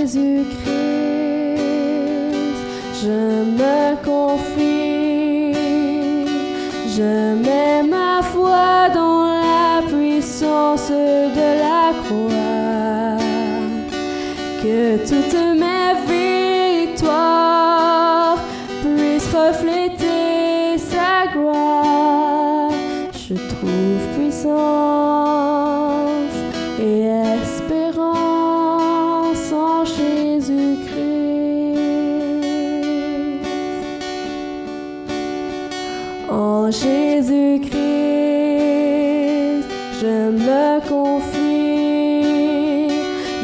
Jésus-Christ, je me confie, je mets ma foi dans la puissance de la croix, que toutes mes victoires puissent refléter sa gloire. Je trouve puissance et espérance en Jésus-Christ. En Jésus-Christ, je me confie,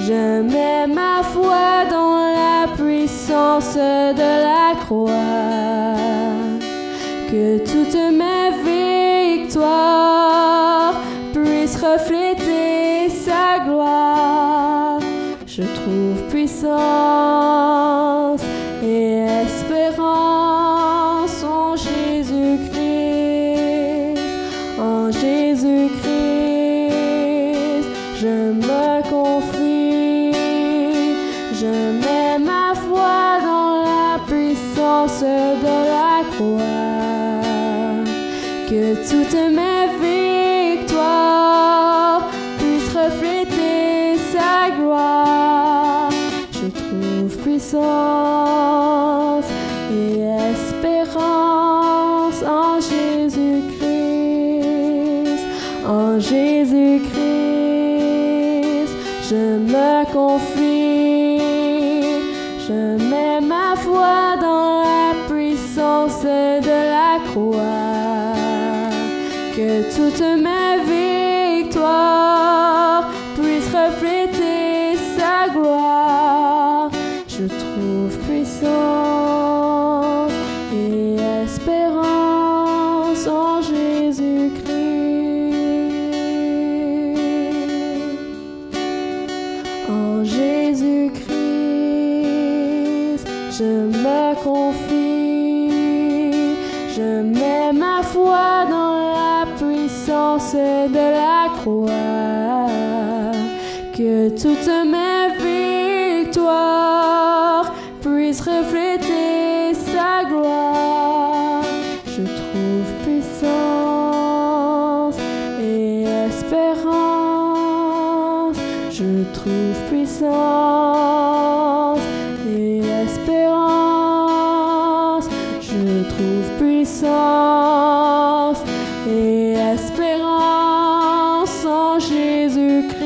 je mets ma foi dans la puissance de la croix, que toutes mes victoires puissent refléter sa gloire. Je trouve puissance et espérance en Jésus-Christ. En Jésus-Christ, je me confie, je mets ma foi dans la puissance de la croix, que toutes mes victoires puissent refléter sa gloire. Je trouve puissance et espérance en Jésus-Christ. En Jésus-Christ, je me confie, je mets ma foi dans la puissance de la croix, que toutes mes victoires puissent refléter sa gloire. Je trouve puissance et espérance en Jésus-Christ. En Jésus-Christ, je me confie, je mets ma foi dans la puissance de la croix, que toutes mes victoires puissent refléter sa gloire. Je trouve puissance et espérance. Je trouve puissance et espérance. Je trouve puissance et espérance en Jésus-Christ.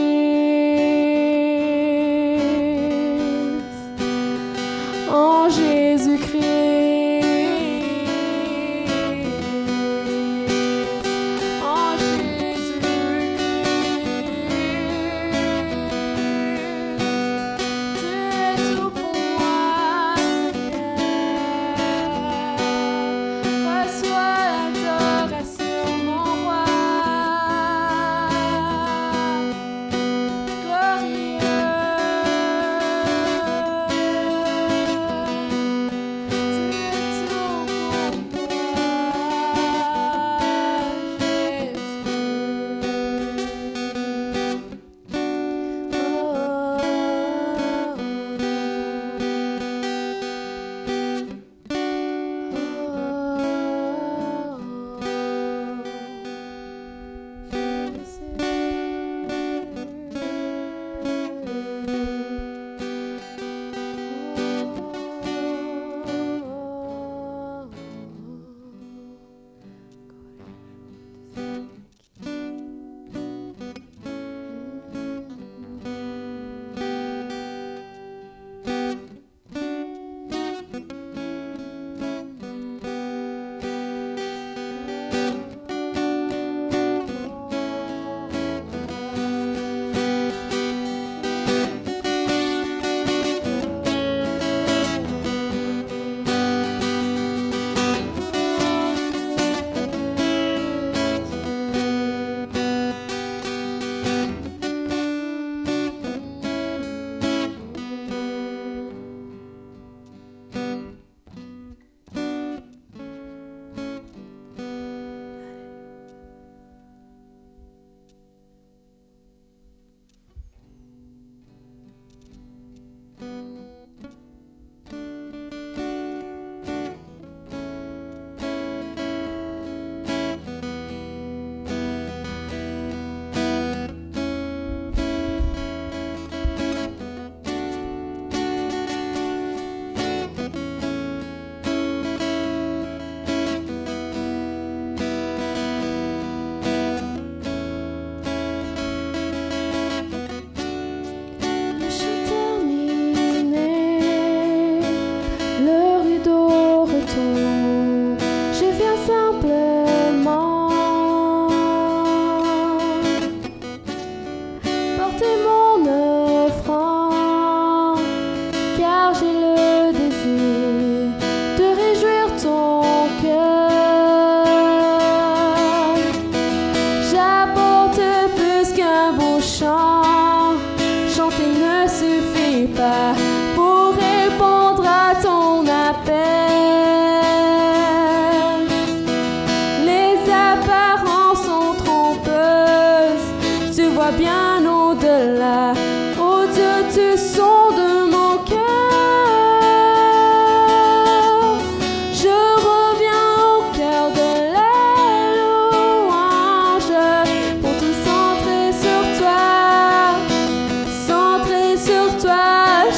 En Jésus-Christ. En Jésus-Christ. Tu es tout pour moi, Seigneur. Reçois l'adoration, mon roi. viens simplement porter mon offrande, car j'ai le désir de réjouir ton cœur. J'apporte plus qu'un beau chant, chanter ne suffit pas pour répondre à ton appel. Les apparences sont trompeuses, tu vois bien au-delà. Oh Dieu, tu sondes mon cœur. Je reviens au cœur de la louange pour tout centrer sur toi,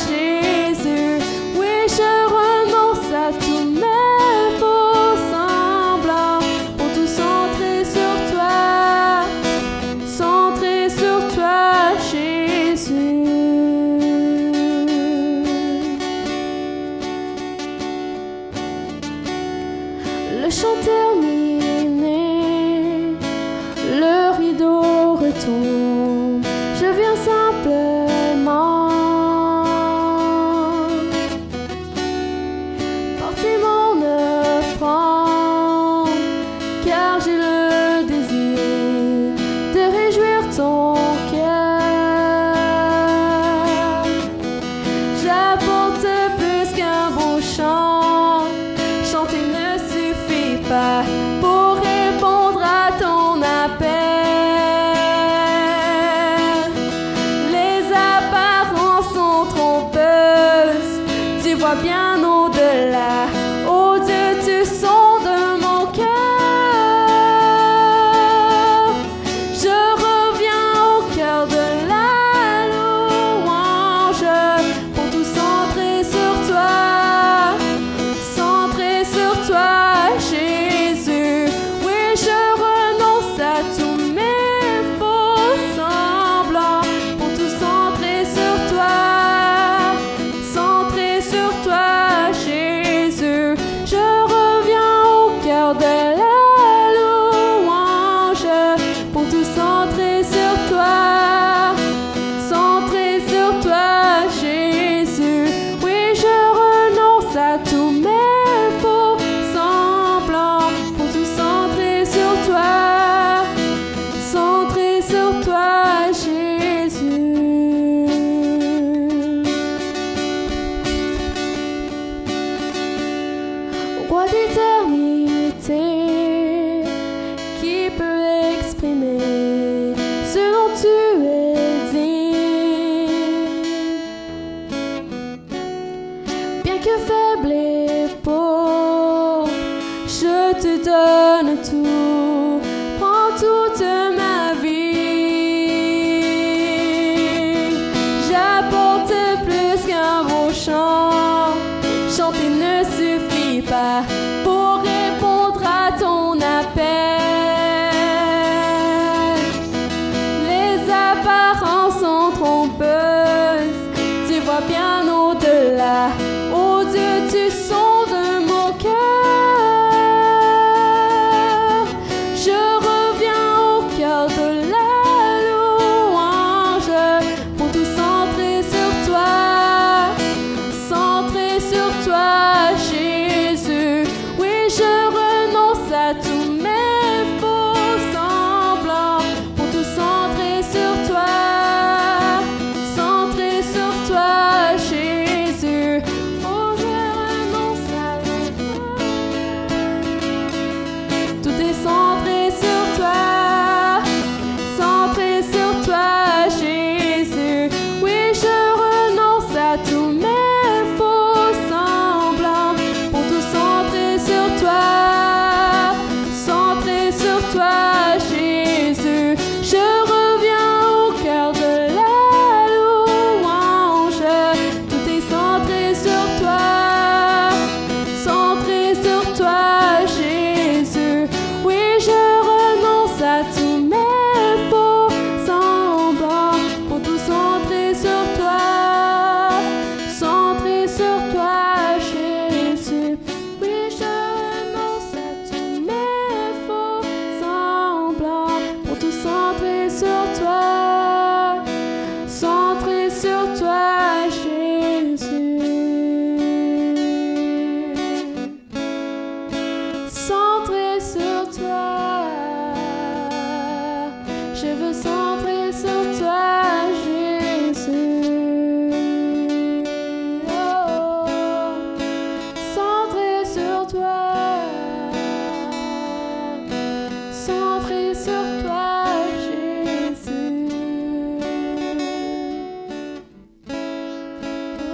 Jésus. Oui, je renonce à tous mes faux semblants pour tout centrer sur toi, Jésus. Le chant terminé, le rideau retombe, je viens simplement porter mon offrande, car j'ai le désir de réjouir ton cœur. J'apporte plus qu'un beau chant, chanter ne suffit pas pour répondre à ton appel. Les apparences sont trompeuses, tu vois bien au-delà. Oh Dieu, tu sondes mon cœur. Je reviens au cœur de la louange pour tout centrer sur toi, Jésus. Oui, je renonce à tous mes faux semblants pour tout centrer sur toi, Jésus. Je reviens au cœur de la louange pour tout centrer sur toi, Jésus. Oui, je renonce à tous mes faux semblants pour tout centrer sur toi, Jésus. Roi d'éternité, qui peut exprimer ce dont tu es digne? Bien que faible et pauvre, je te donne tout, prends toute ma vie. J'apporte plus qu'un beau chant, chanter ne suffit pas pour répondre à ton appel. Les apparences sont trompeuses, tu vois bien au-delà. Oh Dieu, tu sondes mon cœur. sur toi, Jésus.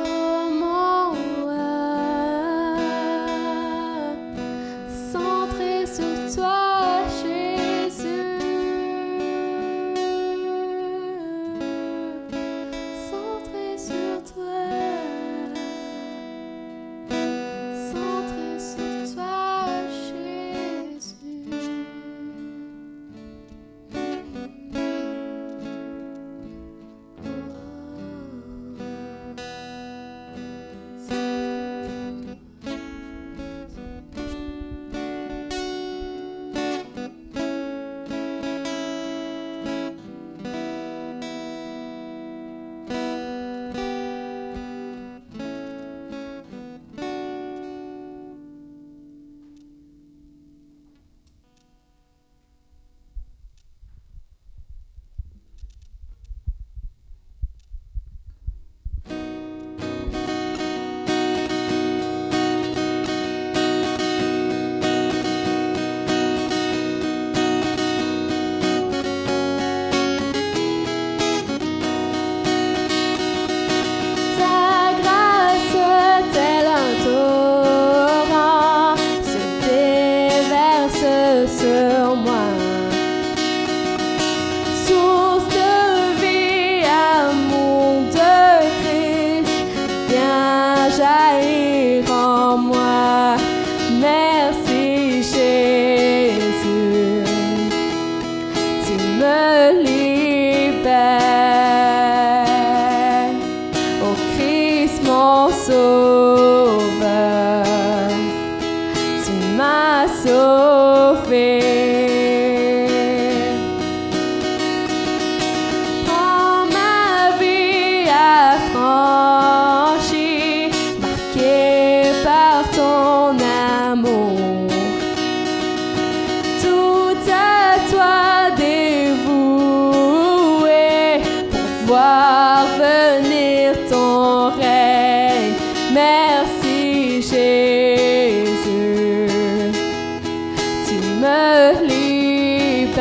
Oh mon roi, centré sur toi, Jésus. Centré sur toi. Centré sur toi, Jésus. Sur moi, source de vie, amour de Christ, viens jaillir en moi. Merci Jésus, tu me libères. Oh Christ mon sauveur, tu m'as sauvé. Prends ma vie affranchie, marquée par ton amour. Tout à toi dévoué, pour voir venir ton règne. Merci Jésus, me libère.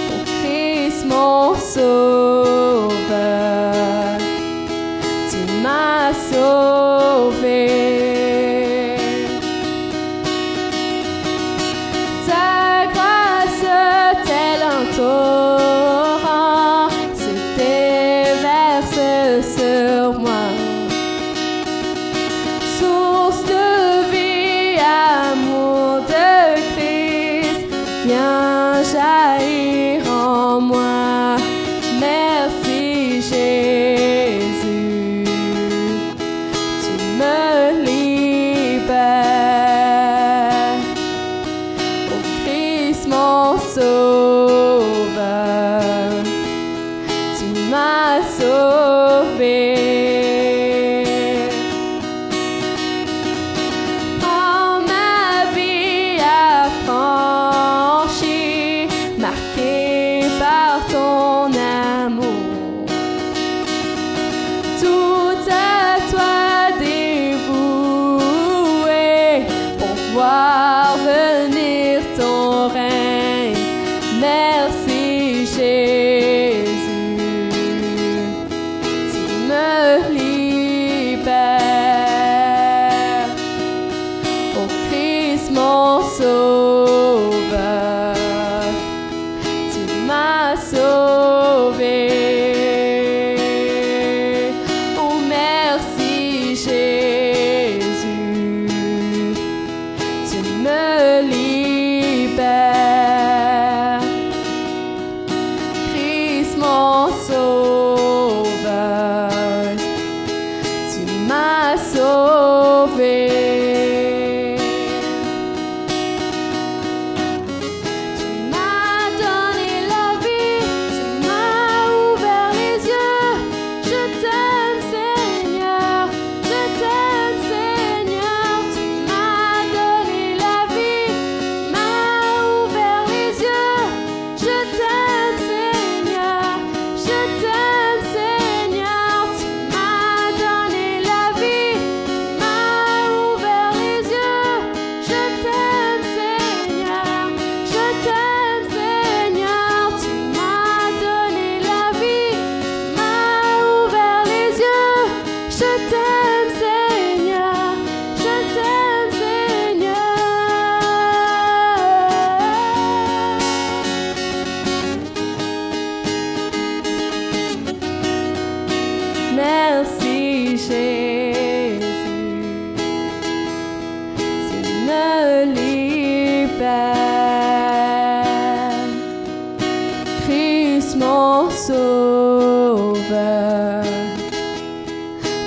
Oh Christ mon sauveur, tu m'as sauvé. Ta grâce telle un torrent se déverse sur moi. Source de vie, amour de Christ, viens jaillir en moi. Merci Jésus, tu me libères. Oh Christ mon sauveur, tu m'as sauvé. Par ton amour, tout à toi dévoué, pour voir venir ton règne. Merci Jésus, tu me libères. Oh Christ mon sauveur, m'a sauvé. Oh merci Jésus, tu me libères. Christ mon sauveur, tu m'as sauvé. Ouvert Christ mon sauveur,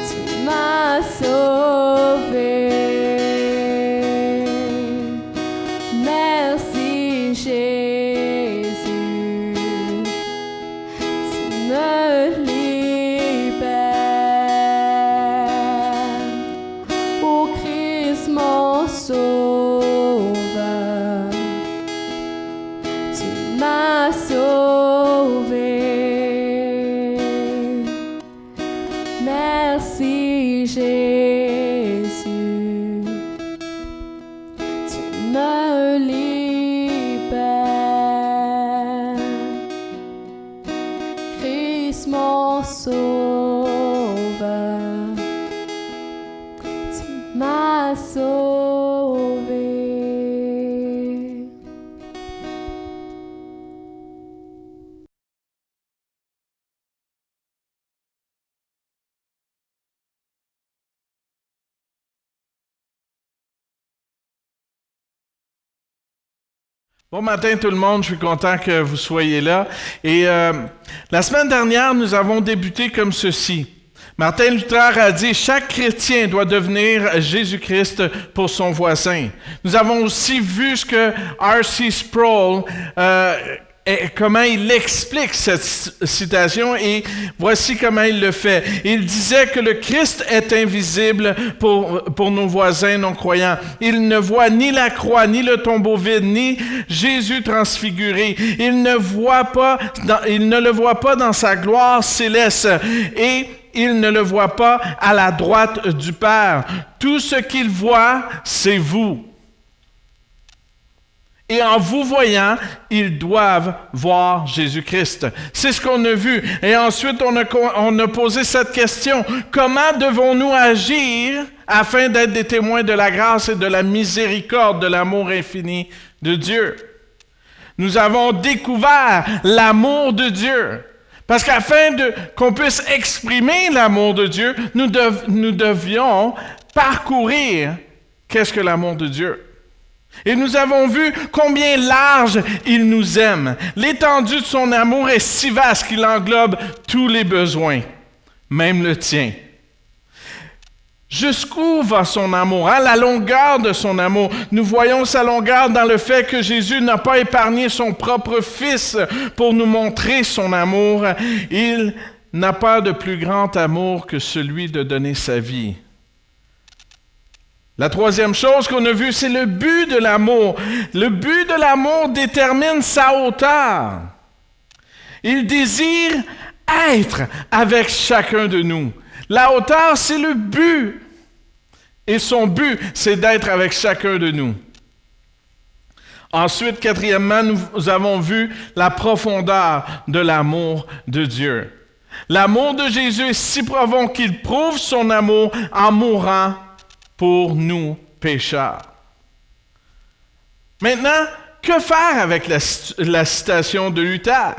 tu m'as sauvé. Merci Jésus, tu me libères. Oh Christ mon sauveur, tu m'as sauvé. Merci Jésus, tu me libères. Christ mon sauveur, tu m'as sauvé. Bon matin tout le monde, je suis content que vous soyez là. Et la semaine dernière, nous avons débuté comme ceci. Martin Luther a dit « Chaque chrétien doit devenir Jésus-Christ pour son voisin ». Nous avons aussi vu ce que R.C. Sproul, comment il explique cette citation et voici comment il le fait. Il disait que le Christ est invisible pour nos voisins non-croyants. Il ne voit ni la croix, ni le tombeau vide, ni Jésus transfiguré. Il ne le voit pas dans sa gloire céleste et il ne le voit pas à la droite du Père. Tout ce qu'il voit, c'est vous. Et en vous voyant, ils doivent voir Jésus-Christ. C'est ce qu'on a vu. Et ensuite, on a posé cette question. Comment devons-nous agir afin d'être des témoins de la grâce et de la miséricorde, de l'amour infini de Dieu? Nous avons découvert l'amour de Dieu. Parce qu'afin qu'on puisse exprimer l'amour de Dieu, nous devions parcourir qu'est-ce que l'amour de Dieu. Et nous avons vu combien large il nous aime. L'étendue de son amour est si vaste qu'il englobe tous les besoins, même le tien. Jusqu'où va son amour? La longueur de son amour. Nous voyons sa longueur dans le fait que Jésus n'a pas épargné son propre Fils pour nous montrer son amour. Il n'a pas de plus grand amour que celui de donner sa vie. La troisième chose qu'on a vue, c'est le but de l'amour. Le but de l'amour détermine sa hauteur. Il désire être avec chacun de nous. La hauteur, c'est le but. Et son but, c'est d'être avec chacun de nous. Ensuite, quatrièmement, nous avons vu la profondeur de l'amour de Dieu. L'amour de Jésus est si profond qu'il prouve son amour en mourant pour nous, pécheurs. Maintenant, que faire avec la citation de Luther?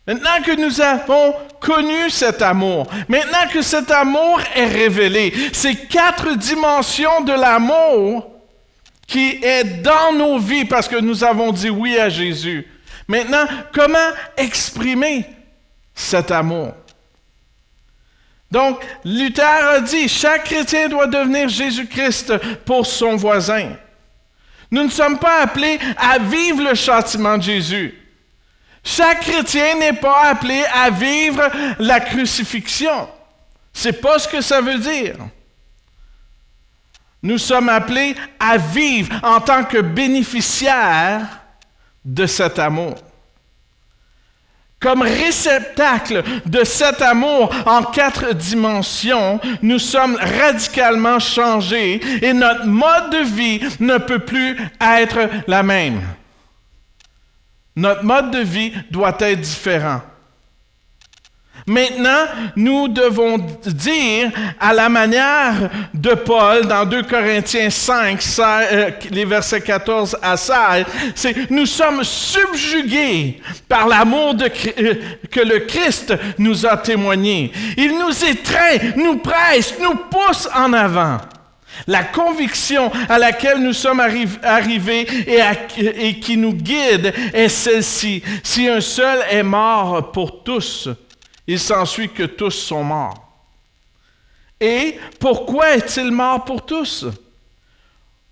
Maintenant que nous avons connu cet amour, maintenant que cet amour est révélé, ces 4 dimensions de l'amour qui est dans nos vies parce que nous avons dit oui à Jésus. Maintenant, comment exprimer cet amour? Donc, Luther a dit, chaque chrétien doit devenir Jésus-Christ pour son voisin. Nous ne sommes pas appelés à vivre le châtiment de Jésus. Chaque chrétien n'est pas appelé à vivre la crucifixion. C'est pas ce que ça veut dire. Nous sommes appelés à vivre en tant que bénéficiaires de cet amour. Comme réceptacle de cet amour en 4 dimensions, nous sommes radicalement changés et notre mode de vie ne peut plus être la même. Notre mode de vie doit être différent. Maintenant, nous devons dire à la manière de Paul dans 2 Corinthiens 5, les versets 14 à 16, c'est « Nous sommes subjugués par l'amour que le Christ nous a témoigné. Il nous étreint, nous presse, nous pousse en avant. La conviction à laquelle nous sommes arrivés et qui nous guide est celle-ci. Si un seul est mort pour tous, il s'ensuit que tous sont morts. Et pourquoi est-il mort pour tous?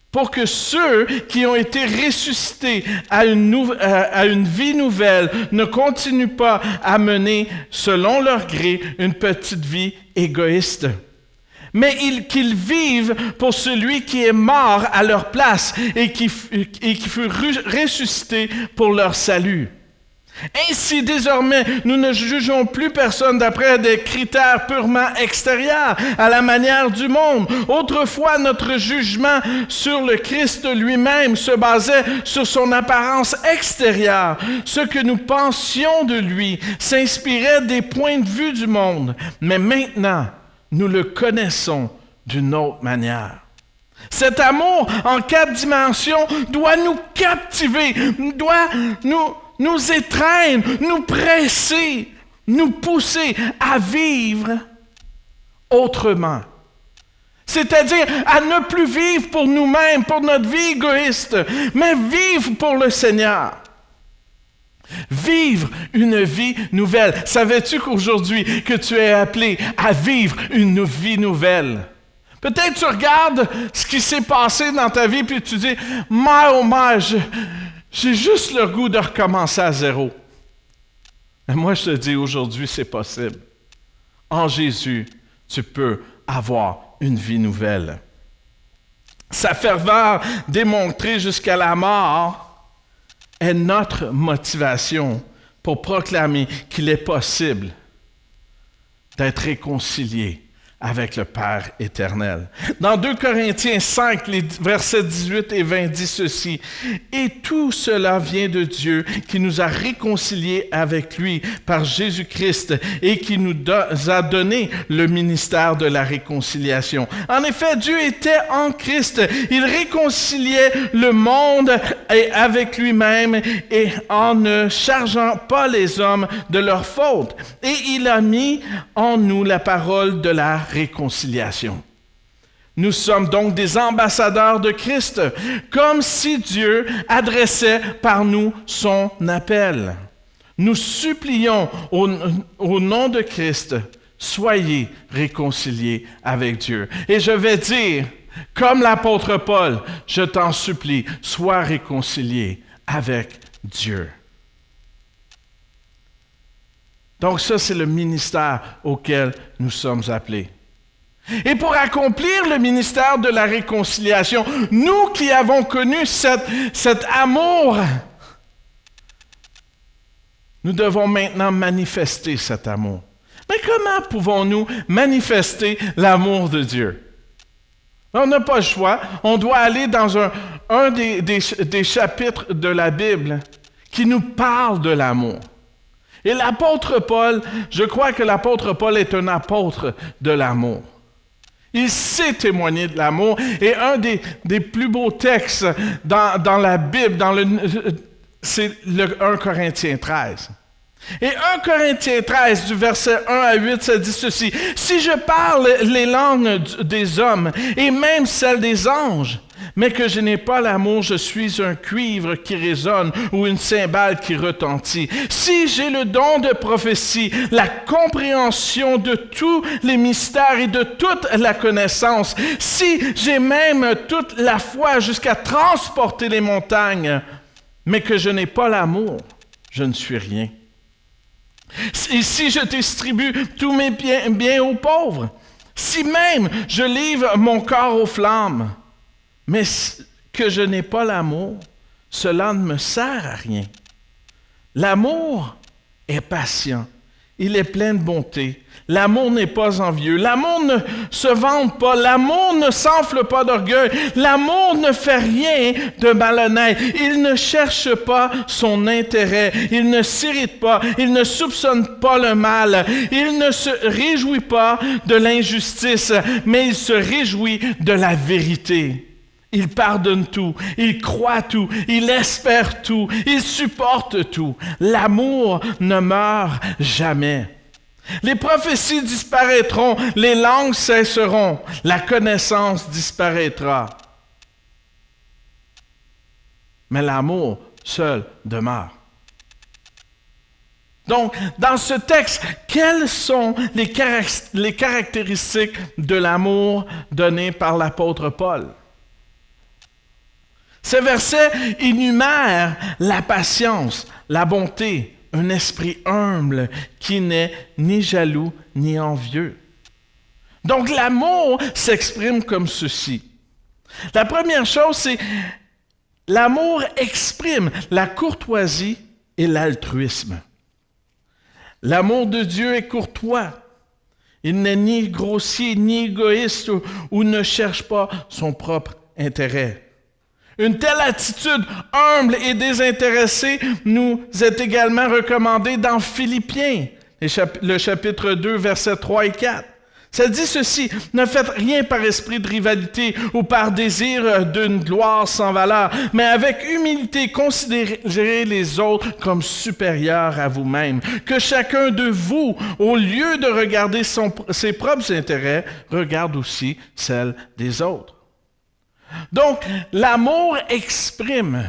Pour que ceux qui ont été ressuscités à une vie nouvelle ne continuent pas à mener, selon leur gré, une petite vie égoïste. Mais qu'ils vivent pour celui qui est mort à leur place et qui fut ressuscité pour leur salut. Ainsi, désormais, nous ne jugeons plus personne d'après des critères purement extérieurs, à la manière du monde. Autrefois, notre jugement sur le Christ lui-même se basait sur son apparence extérieure. Ce que nous pensions de lui s'inspirait des points de vue du monde. Mais maintenant, nous le connaissons d'une autre manière. Cet amour en 4 dimensions doit nous captiver, doit nous étreindre, nous presser, nous pousser à vivre autrement. C'est-à-dire à ne plus vivre pour nous-mêmes, pour notre vie égoïste, mais vivre pour le Seigneur. Vivre une vie nouvelle. Savais-tu qu'aujourd'hui, que tu es appelé à vivre une vie nouvelle? Peut-être tu regardes ce qui s'est passé dans ta vie puis tu dis « oh my, j'ai juste le goût de recommencer à zéro. » Mais moi, je te dis aujourd'hui, c'est possible. En Jésus, tu peux avoir une vie nouvelle. Sa ferveur démontrée jusqu'à la mort est notre motivation pour proclamer qu'il est possible d'être réconcilié avec le Père éternel. Dans 2 Corinthiens 5, les versets 18 et 20 dit ceci: « Et tout cela vient de Dieu qui nous a réconciliés avec lui par Jésus-Christ et qui nous a donné le ministère de la réconciliation. En effet, Dieu était en Christ. Il réconciliait le monde avec lui-même et en ne chargeant pas les hommes de leurs fautes. Et il a mis en nous la parole de la réconciliation. Nous sommes donc des ambassadeurs de Christ, comme si Dieu adressait par nous son appel. Nous supplions au nom de Christ, soyez réconciliés avec Dieu. Et je vais dire, comme l'apôtre Paul, je t'en supplie, sois réconcilié avec Dieu. Donc ça, c'est le ministère auquel nous sommes appelés. Et pour accomplir le ministère de la réconciliation, nous qui avons connu cet amour, nous devons maintenant manifester cet amour. Mais comment pouvons-nous manifester l'amour de Dieu? On n'a pas le choix. On doit aller dans un des chapitres de la Bible qui nous parle de l'amour. Et l'apôtre Paul, je crois que l'apôtre Paul est un apôtre de l'amour. Il sait témoigner de l'amour. Et un des plus beaux textes dans la Bible, c'est le 1 Corinthiens 13. Et 1 Corinthiens 13, du verset 1 à 8, ça dit ceci: « Si je parle les langues des hommes et même celles des anges, mais que je n'ai pas l'amour, je suis un cuivre qui résonne ou une cymbale qui retentit. Si j'ai le don de prophétie, la compréhension de tous les mystères et de toute la connaissance, si j'ai même toute la foi jusqu'à transporter les montagnes, mais que je n'ai pas l'amour, je ne suis rien. Et si je distribue tous mes biens aux pauvres, si même je livre mon corps aux flammes, mais que je n'ai pas l'amour, cela ne me sert à rien. L'amour est patient, il est plein de bonté. L'amour n'est pas envieux, l'amour ne se vante pas, l'amour ne s'enfle pas d'orgueil, l'amour ne fait rien de malhonnête, il ne cherche pas son intérêt, il ne s'irrite pas, il ne soupçonne pas le mal, il ne se réjouit pas de l'injustice, mais il se réjouit de la vérité. Il pardonne tout, il croit tout, il espère tout, il supporte tout. L'amour ne meurt jamais. Les prophéties disparaîtront, les langues cesseront, la connaissance disparaîtra. Mais l'amour seul demeure. Donc, dans ce texte, quelles sont les caractéristiques de l'amour donné par l'apôtre Paul? Ces versets énumèrent la patience, la bonté, un esprit humble qui n'est ni jaloux ni envieux. Donc, l'amour s'exprime comme ceci. La première chose, c'est l'amour exprime la courtoisie et l'altruisme. L'amour de Dieu est courtois. Il n'est ni grossier, ni égoïste ou ne cherche pas son propre intérêt. Une telle attitude humble et désintéressée nous est également recommandée dans Philippiens, le chapitre 2, versets 3 et 4. Ça dit ceci: « Ne faites rien par esprit de rivalité ou par désir d'une gloire sans valeur, mais avec humilité considérez les autres comme supérieurs à vous-même. Que chacun de vous, au lieu de regarder ses propres intérêts, regarde aussi celles des autres. » Donc, l'amour exprime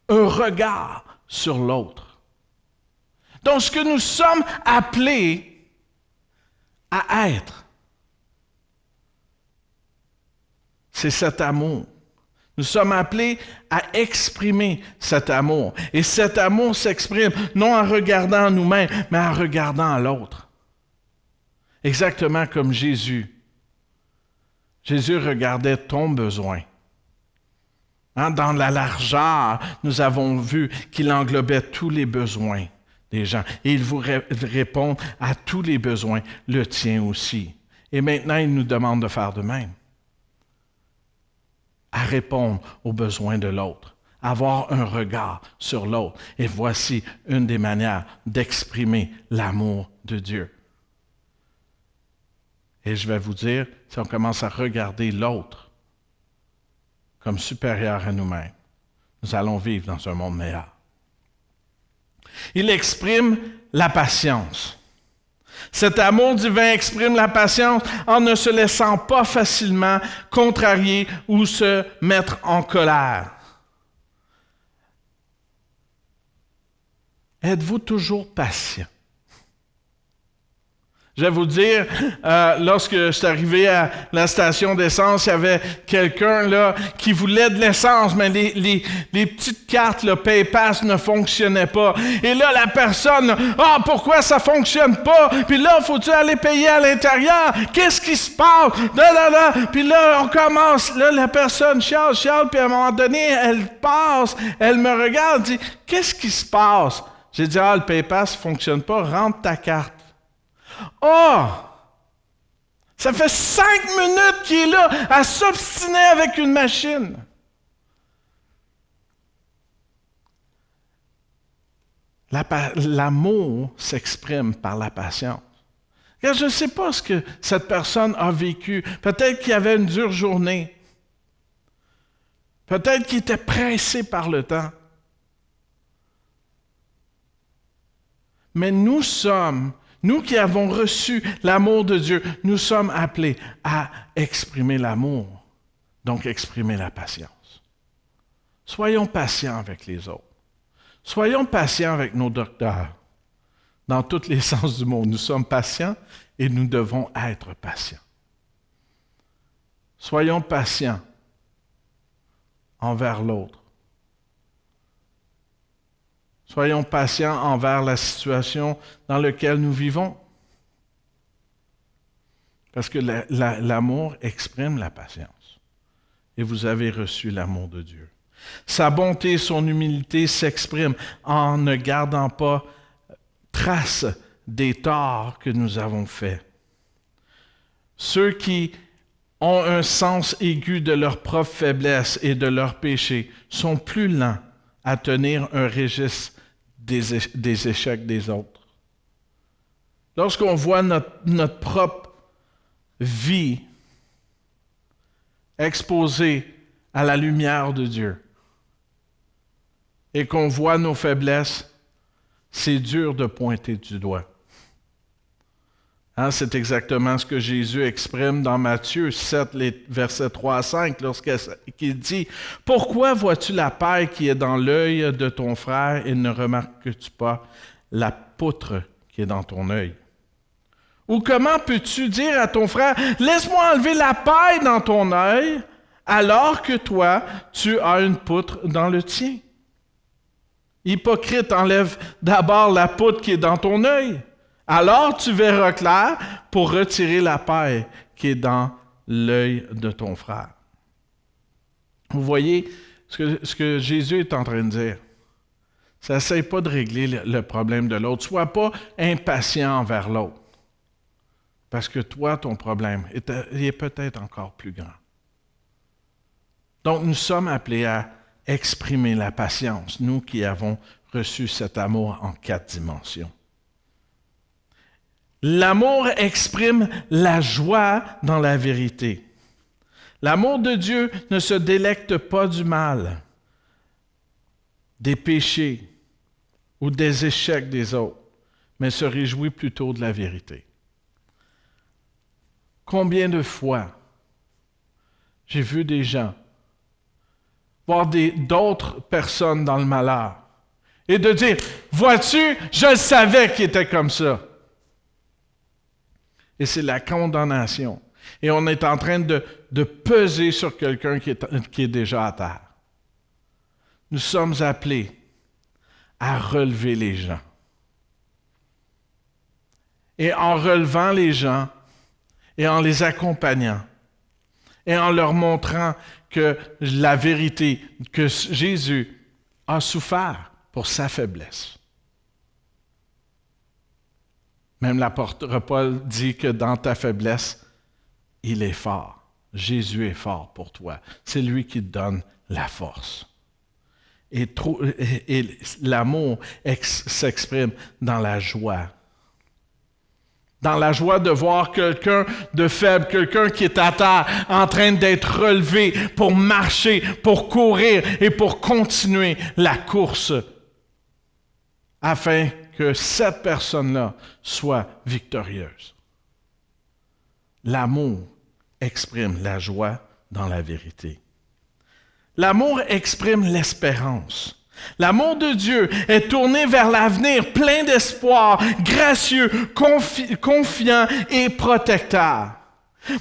un regard sur l'autre. Donc, ce que nous sommes appelés à être, c'est cet amour. Nous sommes appelés à exprimer cet amour. Et cet amour s'exprime non en regardant nous-mêmes, mais en regardant l'autre. Exactement comme Jésus. Jésus regardait ton besoin. Dans la largeur, nous avons vu qu'il englobait tous les besoins des gens. Et il vous répond à tous les besoins, le tien aussi. Et maintenant, il nous demande de faire de même. À répondre aux besoins de l'autre, avoir un regard sur l'autre. Et voici une des manières d'exprimer l'amour de Dieu. Et je vais vous dire, si on commence à regarder l'autre comme supérieur à nous-mêmes, nous allons vivre dans un monde meilleur. Il exprime la patience. Cet amour divin exprime la patience en ne se laissant pas facilement contrarier ou se mettre en colère. Êtes-vous toujours patient? Je vais vous dire, lorsque je suis arrivé à la station d'essence, il y avait quelqu'un là qui voulait de l'essence, mais les petites cartes, le PayPass ne fonctionnaient pas. Et là, la personne, pourquoi ça fonctionne pas? Puis là, faut-tu aller payer à l'intérieur? Qu'est-ce qui se passe? Puis là, on commence, là, la personne chiale, puis à un moment donné, elle passe, elle me regarde, dit, qu'est-ce qui se passe? J'ai dit, le PayPass ne fonctionne pas, rentre ta carte. Ça fait 5 minutes qu'il est là à s'obstiner avec une machine. L'amour s'exprime par la patience. Car je ne sais pas ce que cette personne a vécu. Peut-être qu'il y avait une dure journée. Peut-être qu'il était pressé par le temps. Mais nous qui avons reçu l'amour de Dieu, nous sommes appelés à exprimer l'amour, donc exprimer la patience. Soyons patients avec les autres. Soyons patients avec nos docteurs. Dans tous les sens du mot, nous sommes patients et nous devons être patients. Soyons patients envers l'autre. Soyons patients envers la situation dans laquelle nous vivons. Parce que l'amour exprime la patience. Et vous avez reçu l'amour de Dieu. Sa bonté et son humilité s'expriment en ne gardant pas trace des torts que nous avons faits. Ceux qui ont un sens aigu de leur propre faiblesse et de leurs péchés sont plus lents à tenir un registre des échecs des autres. Lorsqu'on voit notre propre vie exposée à la lumière de Dieu et qu'on voit nos faiblesses, c'est dur de pointer du doigt. C'est exactement ce que Jésus exprime dans Matthieu 7, les versets 3 à 5, lorsqu'il dit « Pourquoi vois-tu la paille qui est dans l'œil de ton frère et ne remarques-tu pas la poutre qui est dans ton œil? Ou comment peux-tu dire à ton frère « Laisse-moi enlever la paille dans ton œil » alors que toi, tu as une poutre dans le tien? Hypocrite, enlève d'abord la poutre qui est dans ton œil. Alors tu verras clair pour retirer la paille qui est dans l'œil de ton frère. Vous voyez ce que Jésus est en train de dire. Ça n'essaie pas de régler le problème de l'autre. Sois pas impatient envers l'autre. Parce que toi, ton problème est peut-être encore plus grand. Donc, nous sommes appelés à exprimer la patience, nous qui avons reçu cet amour en 4 dimensions. L'amour exprime la joie dans la vérité. L'amour de Dieu ne se délecte pas du mal, des péchés ou des échecs des autres, mais se réjouit plutôt de la vérité. Combien de fois j'ai vu des gens voir d'autres personnes dans le malheur et de dire « Vois-tu, je le savais qu'il était comme ça. » Et c'est la condamnation. Et on est en train de peser sur quelqu'un qui est déjà à terre. Nous sommes appelés à relever les gens. Et en relevant les gens, et en les accompagnant, et en leur montrant que la vérité, que Jésus a souffert pour sa faiblesse. Même l'apôtre Paul dit que dans ta faiblesse, il est fort. Jésus est fort pour toi. C'est lui qui te donne la force. Et l'amour s'exprime dans la joie. Dans la joie de voir quelqu'un de faible, quelqu'un qui est à terre, en train d'être relevé pour marcher, pour courir et pour continuer la course, afin que cette personne-là soit victorieuse. L'amour exprime la joie dans la vérité. L'amour exprime l'espérance. L'amour de Dieu est tourné vers l'avenir, plein d'espoir, gracieux, confiant et protecteur.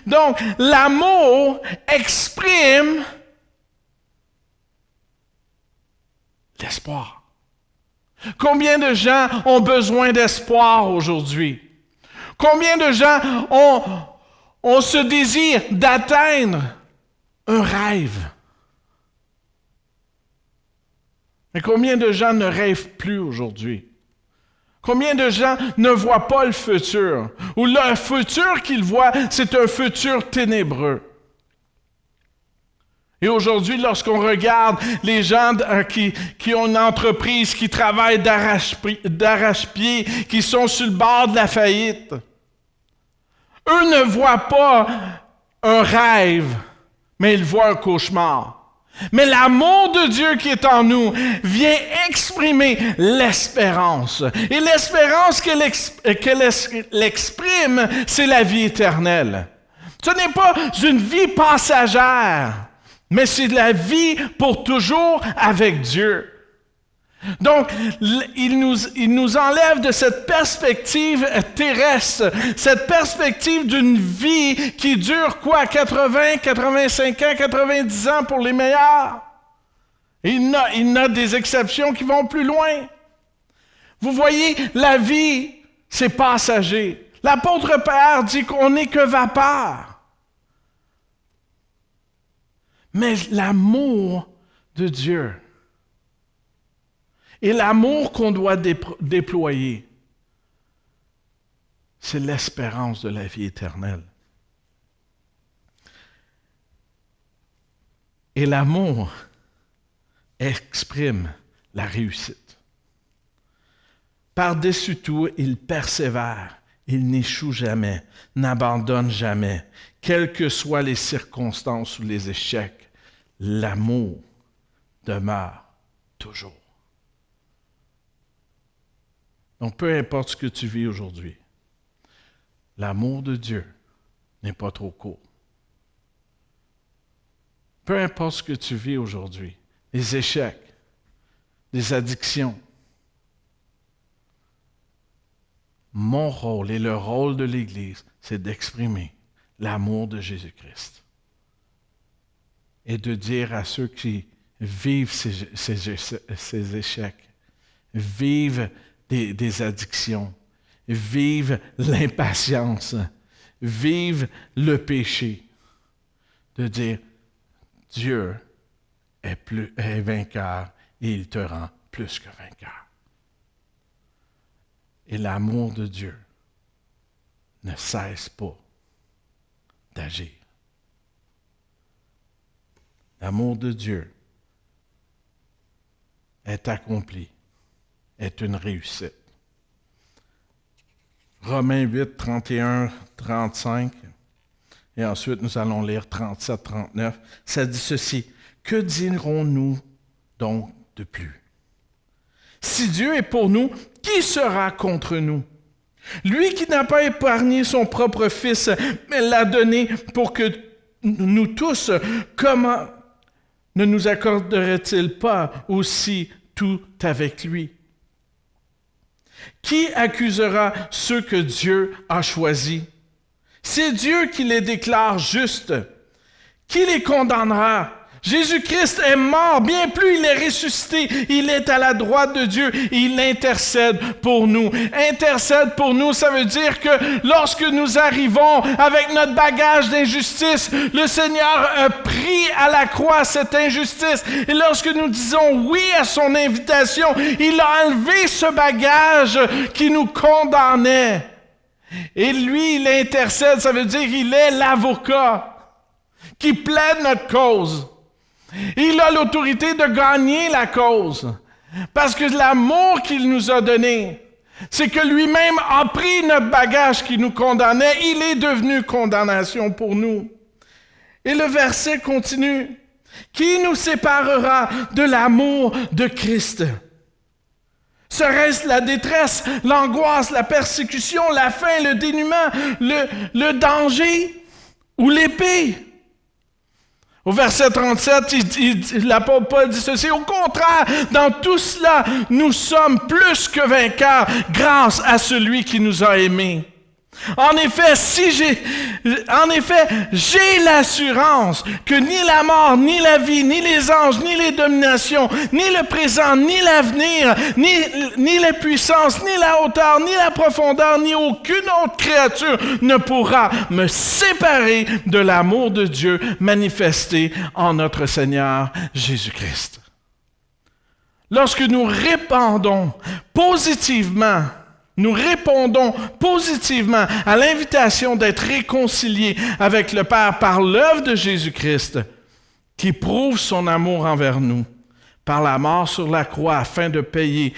Donc, l'amour exprime l'espoir. Combien de gens ont besoin d'espoir aujourd'hui? Combien de gens ont ce désir d'atteindre un rêve? Mais combien de gens ne rêvent plus aujourd'hui? Combien de gens ne voient pas le futur? Ou le futur qu'ils voient, c'est un futur ténébreux. Et aujourd'hui, lorsqu'on regarde les gens qui ont une entreprise, qui travaillent d'arrache-pied, qui sont sur le bord de la faillite, eux ne voient pas un rêve, mais ils voient un cauchemar. Mais l'amour de Dieu qui est en nous vient exprimer l'espérance. Et l'espérance qu'elle exprime, c'est la vie éternelle. Ce n'est pas une vie passagère, mais c'est la vie pour toujours avec Dieu. Donc, il nous enlève de cette perspective terrestre, cette perspective d'une vie qui dure 80, 85 ans, 90 ans pour les meilleurs. Et il y a des exceptions qui vont plus loin. Vous voyez, la vie, c'est passager. L'apôtre Pierre dit qu'on n'est que vapeur. Mais l'amour de Dieu et l'amour qu'on doit déployer, c'est l'espérance de la vie éternelle. Et l'amour exprime la réussite. Par-dessus tout, il persévère, il n'échoue jamais, n'abandonne jamais. Quelles que soient les circonstances ou les échecs, l'amour demeure toujours. Donc, peu importe ce que tu vis aujourd'hui, l'amour de Dieu n'est pas trop court. Peu importe ce que tu vis aujourd'hui, les échecs, les addictions, mon rôle et le rôle de l'Église, c'est d'exprimer l'amour de Jésus-Christ. Et de dire à ceux qui vivent ces échecs, vivent des addictions, vivent l'impatience, vivent le péché, de dire, Dieu est vainqueur et il te rend plus que vainqueur. Et l'amour de Dieu ne cesse pas d'agir. L'amour de Dieu est accompli, est une réussite. Romains 8, 31, 35, et ensuite nous allons lire 37, 39. Ça dit ceci, « Que dirons-nous donc de plus? Si Dieu est pour nous, qui sera contre nous? Lui qui n'a pas épargné son propre Fils, mais l'a donné pour que nous tous, comment ne nous accorderait-il pas aussi tout avec lui? Qui accusera ceux que Dieu a choisis? C'est Dieu qui les déclare justes. Qui les condamnera? Jésus-Christ est mort, bien plus il est ressuscité, il est à la droite de Dieu, il intercède pour nous. Intercède pour nous, ça veut dire que lorsque nous arrivons avec notre bagage d'injustice, le Seigneur a pris à la croix cette injustice. Et lorsque nous disons oui à son invitation, il a enlevé ce bagage qui nous condamnait. Et lui, il intercède, ça veut dire qu'il est l'avocat qui plaide notre cause. Il a l'autorité de gagner la cause. Parce que l'amour qu'il nous a donné, c'est que lui-même a pris notre bagage qui nous condamnait. Il est devenu condamnation pour nous. Et le verset continue. Qui nous séparera de l'amour de Christ? Serait-ce la détresse, l'angoisse, la persécution, la faim, le dénuement, le danger ou l'épée? Au verset 37, l'apôtre Paul dit ceci, « Au contraire, dans tout cela, nous sommes plus que vainqueurs grâce à celui qui nous a aimés. » En effet, j'ai l'assurance que ni la mort, ni la vie, ni les anges, ni les dominations, ni le présent, ni l'avenir, ni les puissances, ni la hauteur, ni la profondeur, ni aucune autre créature ne pourra me séparer de l'amour de Dieu manifesté en notre Seigneur Jésus-Christ. Lorsque nous répondons positivement à l'invitation d'être réconciliés avec le Père par l'œuvre de Jésus-Christ, qui prouve son amour envers nous, par la mort sur la croix, afin de payer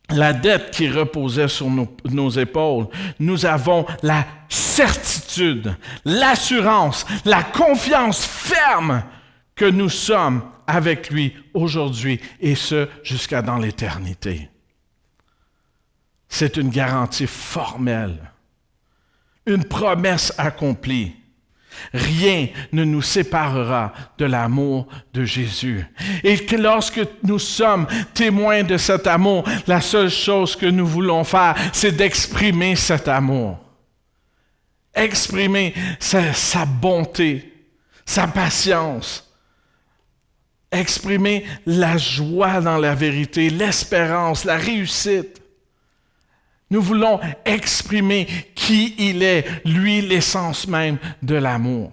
la dette qui reposait sur nos épaules. Nous avons la certitude, l'assurance, la confiance ferme que nous sommes avec lui aujourd'hui, et ce, jusqu'à dans l'éternité. C'est une garantie formelle, une promesse accomplie. Rien ne nous séparera de l'amour de Jésus. Et que lorsque nous sommes témoins de cet amour, la seule chose que nous voulons faire, c'est d'exprimer cet amour. Exprimer sa bonté, sa patience. Exprimer la joie dans la vérité, l'espérance, la réussite. Nous voulons exprimer qui il est, lui, l'essence même de l'amour.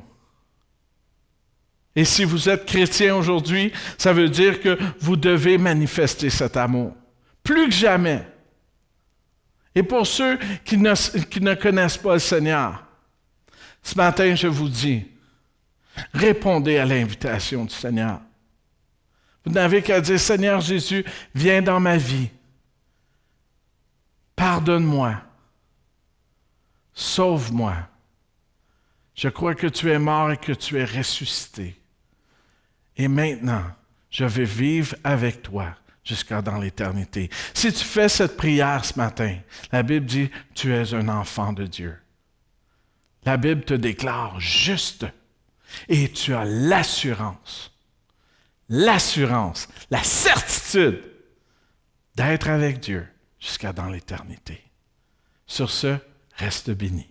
Et si vous êtes chrétien aujourd'hui, ça veut dire que vous devez manifester cet amour, plus que jamais. Et pour ceux qui ne connaissent pas le Seigneur, ce matin, je vous dis, répondez à l'invitation du Seigneur. Vous n'avez qu'à dire, Seigneur Jésus, viens dans ma vie. Pardonne-moi, sauve-moi. Je crois que tu es mort et que tu es ressuscité. Et maintenant, je vais vivre avec toi jusqu'à dans l'éternité. Si tu fais cette prière ce matin, la Bible dit, tu es un enfant de Dieu. La Bible te déclare juste et tu as l'assurance, la certitude d'être avec Dieu jusqu'à dans l'éternité. Sur ce, reste béni.